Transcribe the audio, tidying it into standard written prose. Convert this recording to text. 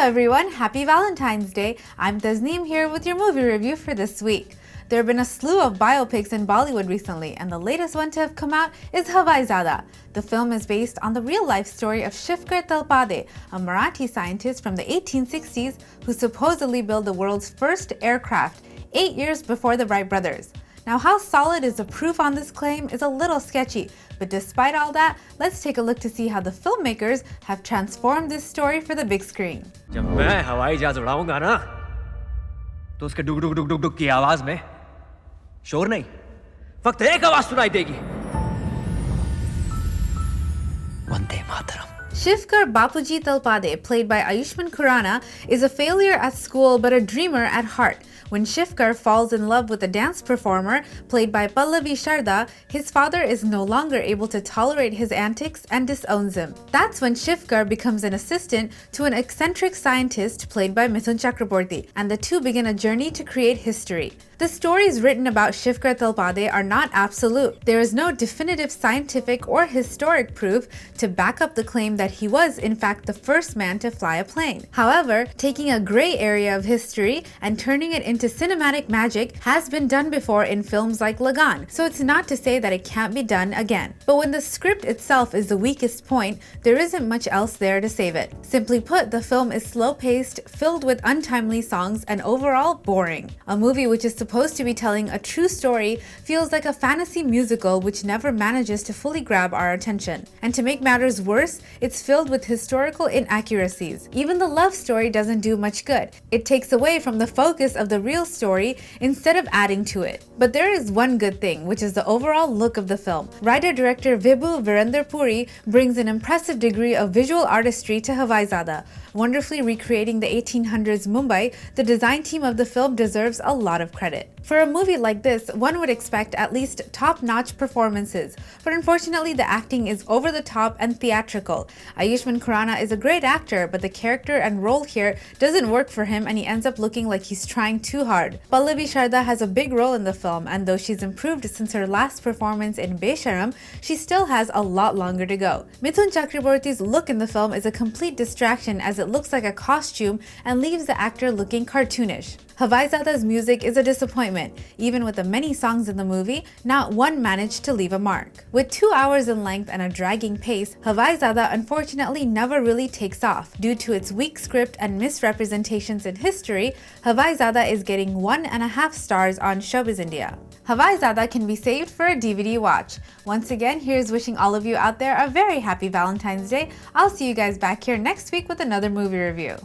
everyone, happy Valentine's Day. I'm Tasneem here with your movie review for this week. There have been a slew of biopics in Bollywood recently, and the latest one to have come out is Hawaizaada. The film is based on the real-life story of Shivkar Talpade, a Marathi scientist from the 1860s who supposedly built the world's first aircraft 8 years before the Wright brothers. Now, how solid is the proof on this claim is a little sketchy, but despite all that, let's take a look to see how the filmmakers have transformed this story for the big screen. जब मैं हवाई जहाज उड़ाऊंगा ना, तो उसके डुग डुग डुग डुग डुग की आवाज में शोर नहीं, फक्त एक आवाज सुनाई देगी। Vande Mataram. Shivkar Bapuji Talpade, played by Ayushmann Khurrana, is a failure at school but a dreamer at heart. When Shivkar falls in love with a dance performer, played by Pallavi Sharda, his father is no longer able to tolerate his antics and disowns him. That's when Shivkar becomes an assistant to an eccentric scientist, played by Mithun Chakraborty, and the two begin a journey to create history. The stories written about Shivkar Talpade are not absolute. There is no definitive scientific or historic proof to back up the claim that he was in fact the first man to fly a plane. However, taking a gray area of history and turning it into cinematic magic has been done before in films like Lagan, so it's not to say that it can't be done again. But when the script itself is the weakest point, there isn't much else there to save it. Simply put, the film is slow-paced, filled with untimely songs, and overall boring. A movie which is supposed to be telling a true story feels like a fantasy musical which never manages to fully grab our attention. And to make matters worse, it's filled with historical inaccuracies. Even the love story doesn't do much good. It takes away from the focus of the real story instead of adding to it. But there is one good thing, which is the overall look of the film. Writer-director Vibhu Puri brings an impressive degree of visual artistry to Hawaizaada. Wonderfully recreating the 1800s Mumbai, the design team of the film deserves a lot of credit. For a movie like this, one would expect at least top-notch performances, but unfortunately the acting is over the top and theatrical. Ayushmann Khurrana is a great actor, but the character and role here doesn't work for him and he ends up looking like he's trying too hard. Pallavi Sharda has a big role in the film, and though she's improved since her last performance in Besharam, she still has a lot longer to go. Mithun Chakraborty's look in the film is a complete distraction as it looks like a costume and leaves the actor looking cartoonish. Hawaizaada's music is a disappointment. Even with the many songs in the movie, not one managed to leave a mark. With 2 hours in length and a dragging pace, Hawaizaada unfortunately never really takes off. Due to its weak script and misrepresentations in history, Hawaizaada is getting 1.5 stars on Showbiz India. Hawaizaada can be saved for a DVD watch. Once again, here's wishing all of you out there a very happy Valentine's Day. I'll see you guys back here next week with another movie review.